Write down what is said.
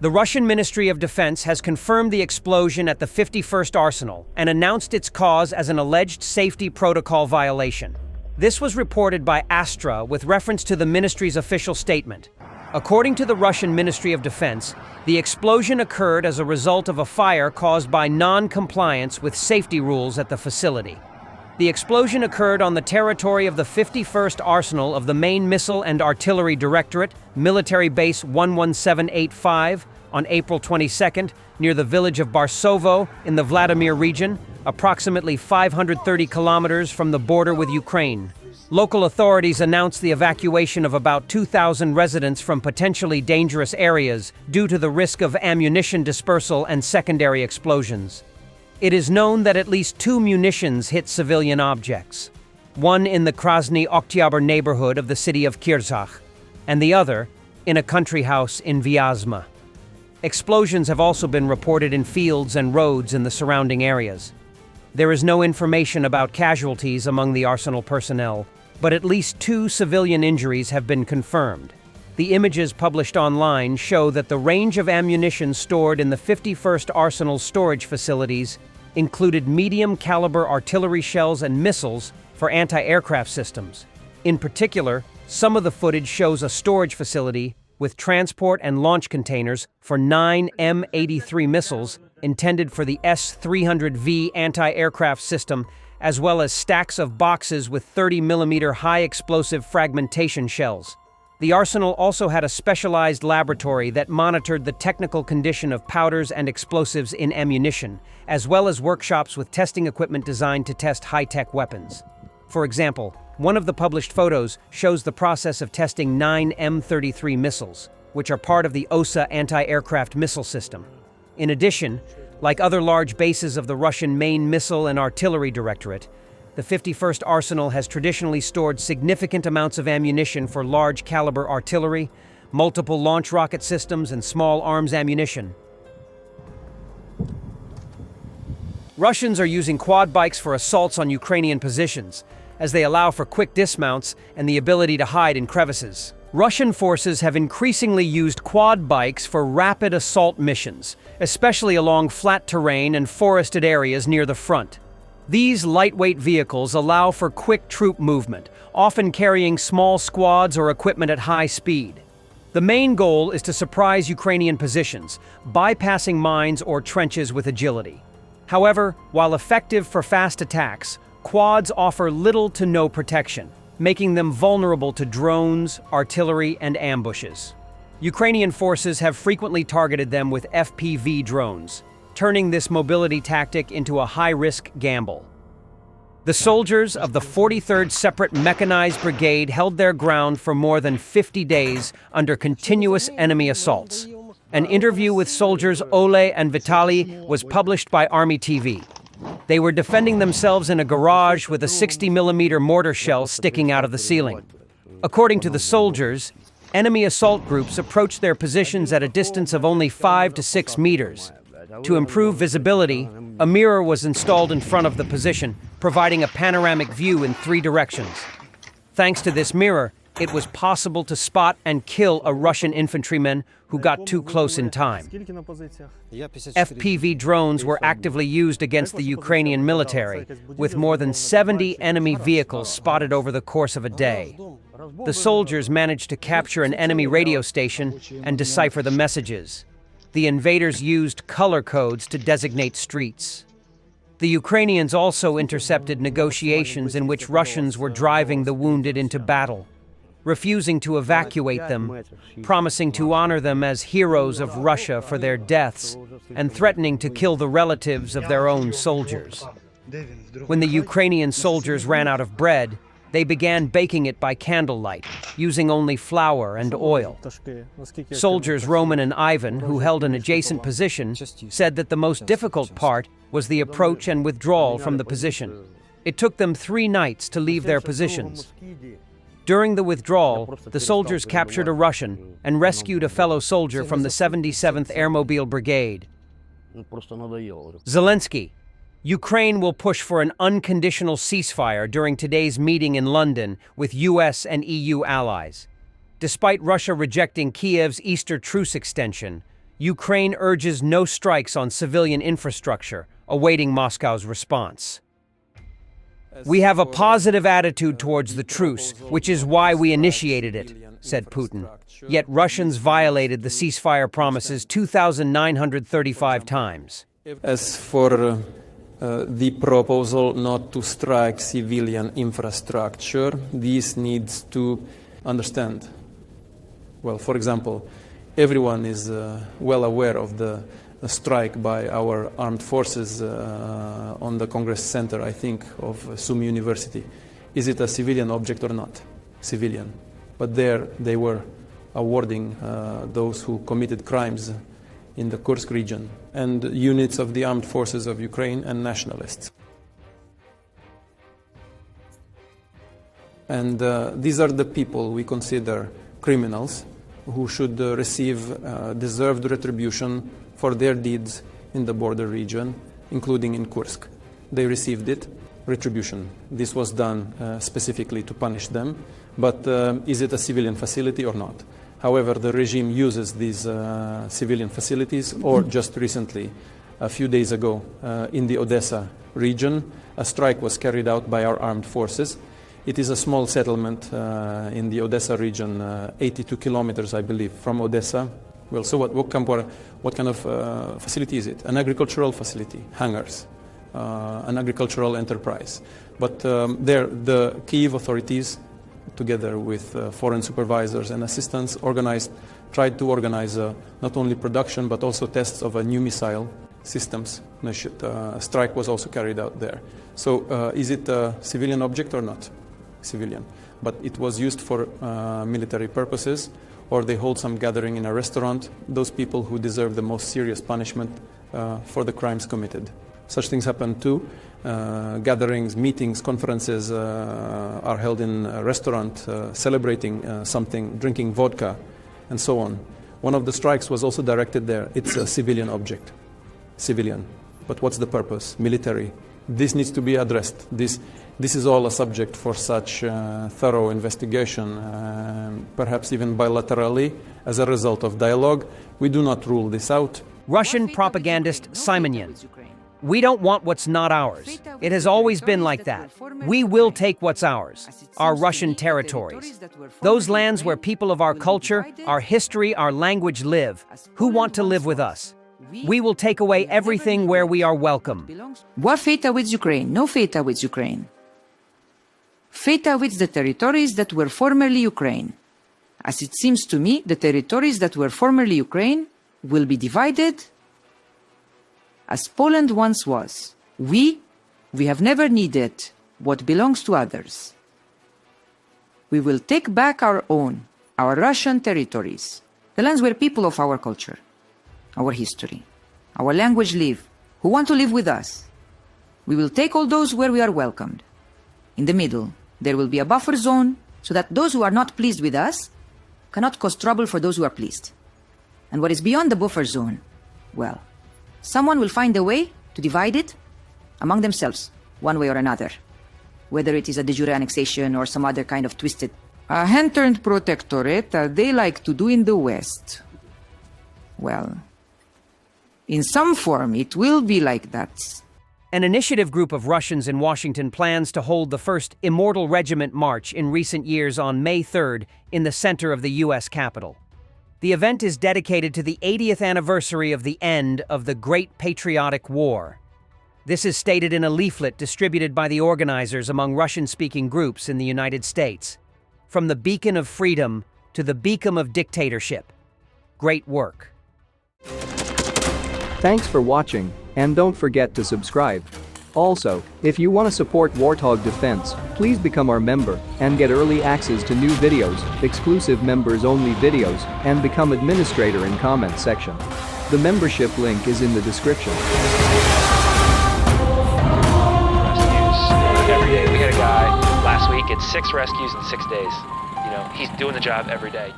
The Russian Ministry of Defense has confirmed the explosion at the 51st Arsenal and announced its cause as an alleged safety protocol violation. This was reported by Astra with reference to the ministry's official statement. According to the Russian Ministry of Defense, the explosion occurred as a result of a fire caused by non-compliance with safety rules at the facility. The explosion occurred on the territory of the 51st Arsenal of the Main Missile and Artillery Directorate, Military Base 11785, on April 22nd, near the village of Barsovo in the Vladimir region, approximately 530 kilometers from the border with Ukraine. Local authorities announced the evacuation of about 2,000 residents from potentially dangerous areas due to the risk of ammunition dispersal and secondary explosions. It is known that at least 2 munitions hit civilian objects, one in the Krasny Oktyabr neighborhood of the city of Kirzhach, and the other in a country house in Vyazma. Explosions have also been reported in fields and roads in the surrounding areas. There is no information about casualties among the arsenal personnel, but at least 2 civilian injuries have been confirmed. The images published online show that the range of ammunition stored in the 51st Arsenal's storage facilities included medium-caliber artillery shells and missiles for anti-aircraft systems. In particular, some of the footage shows a storage facility with transport and launch containers for 9 M83 missiles intended for the S-300V anti-aircraft system, as well as stacks of boxes with 30mm high-explosive fragmentation shells. The arsenal also had a specialized laboratory that monitored the technical condition of powders and explosives in ammunition, as well as workshops with testing equipment designed to test high-tech weapons. For example, one of the published photos shows the process of testing 9 M33 missiles, which are part of the OSA anti-aircraft missile system. In addition, like other large bases of the Russian Main Missile and Artillery Directorate, the 51st Arsenal has traditionally stored significant amounts of ammunition for large-caliber artillery, multiple launch rocket systems, and small arms ammunition. Russians are using quad bikes for assaults on Ukrainian positions, as they allow for quick dismounts and the ability to hide in crevices. Russian forces have increasingly used quad bikes for rapid assault missions, especially along flat terrain and forested areas near the front. These lightweight vehicles allow for quick troop movement, often carrying small squads or equipment at high speed. The main goal is to surprise Ukrainian positions, bypassing mines or trenches with agility. However, while effective for fast attacks, quads offer little to no protection, making them vulnerable to drones, artillery, and ambushes. Ukrainian forces have frequently targeted them with FPV drones, turning this mobility tactic into a high-risk gamble. The soldiers of the 43rd Separate Mechanized Brigade held their ground for more than 50 days under continuous enemy assaults. An interview with soldiers Ole and Vitaly was published by Army TV. They were defending themselves in a garage with a 60mm mortar shell sticking out of the ceiling. According to the soldiers, enemy assault groups approached their positions at a distance of only 5 to 6 meters. To improve visibility, a mirror was installed in front of the position, providing a panoramic view in 3 directions. Thanks to this mirror, it was possible to spot and kill a Russian infantryman who got too close in time. FPV drones were actively used against the Ukrainian military, with more than 70 enemy vehicles spotted over the course of a day. The soldiers managed to capture an enemy radio station and decipher the messages. The invaders used color codes to designate streets. The Ukrainians also intercepted negotiations in which Russians were driving the wounded into battle, refusing to evacuate them, promising to honor them as heroes of Russia for their deaths, and threatening to kill the relatives of their own soldiers. When the Ukrainian soldiers ran out of bread, they began baking it by candlelight, using only flour and oil. Soldiers Roman and Ivan, who held an adjacent position, said that the most difficult part was the approach and withdrawal from the position. It took them 3 nights to leave their positions. During the withdrawal, the soldiers captured a Russian and rescued a fellow soldier from the 77th Airmobile Brigade. Zelensky: Ukraine will push for an unconditional ceasefire during today's meeting in London with US and EU allies. Despite Russia rejecting Kiev's Easter truce extension, Ukraine urges no strikes on civilian infrastructure, awaiting Moscow's response. We have a positive attitude towards the truce, which is why we initiated it, said Putin. Yet Russians violated the ceasefire promises 2,935 times. As for the proposal not to strike civilian infrastructure, this needs to understand. Well, for example, everyone is well aware of the strike by our armed forces on the Congress Center, I think, of Sumy University. Is it a civilian object or not? Civilian. But there they were awarding those who committed crimes in the Kursk region and units of the armed forces of Ukraine and nationalists. And these are the people we consider criminals who should receive deserved retribution for their deeds in the border region, including in Kursk. They received it, retribution. This was done specifically to punish them, but is it a civilian facility or not? However, the regime uses these civilian facilities, or just recently, a few days ago, in the Odessa region, a strike was carried out by our armed forces. It is a small settlement in the Odessa region, 82 kilometers, I believe, from Odessa. Well, so what kind of facility is it? An agricultural facility, hangars, an agricultural enterprise. But there, the Kyiv authorities, together with foreign supervisors and assistants, tried to organize not only production but also tests of a new missile systems. A strike was also carried out there. So is it a civilian object or not? Civilian. But it was used for military purposes, or they hold some gathering in a restaurant, those people who deserve the most serious punishment for the crimes committed. Such things happen too. Gatherings, meetings, conferences are held in a restaurant, celebrating something, drinking vodka, and so on. One of the strikes was also directed there. It's a civilian object. Civilian. But what's the purpose? Military. This needs to be addressed. This is all a subject for such thorough investigation, perhaps even bilaterally, as a result of dialogue. We do not rule this out. Russian propagandist Simonyan. We don't want what's not ours. It has always been like that. We will take what's ours, our Russian territories. Those lands where people of our culture, our history, our language live, who want to live with us. We will take away everything where we are welcome. What fate awaits Ukraine? No fate awaits Ukraine. Fate awaits the territories that were formerly Ukraine. As it seems to me, the territories that were formerly Ukraine will be divided as Poland once was. We have never needed what belongs to others. We will take back our own, our Russian territories, the lands where people of our culture, our history, our language live, who want to live with us. We will take all those where we are welcomed. In the middle, there will be a buffer zone so that those who are not pleased with us cannot cause trouble for those who are pleased. And what is beyond the buffer zone, well, someone will find a way to divide it among themselves, one way or another. Whether it is a de jure annexation or some other kind of twisted, a hand-turned protectorate that they like to do in the West. Well, in some form, it will be like that. An initiative group of Russians in Washington plans to hold the first Immortal Regiment march in recent years on May 3rd in the center of the U.S. Capitol. The event is dedicated to the 80th anniversary of the end of the Great Patriotic War. This is stated in a leaflet distributed by the organizers among Russian-speaking groups in the United States. From the beacon of freedom to the beacon of dictatorship. Great work. Thanks for watching, and don't forget to subscribe. Also, if you want to support Warthog Defense, please become our member and get early access to new videos, exclusive members-only videos, and become administrator in comment section. The membership link is in the description. Rescues every day. We had a guy last week, it's 6 rescues in 6 days. You know, he's doing the job every day.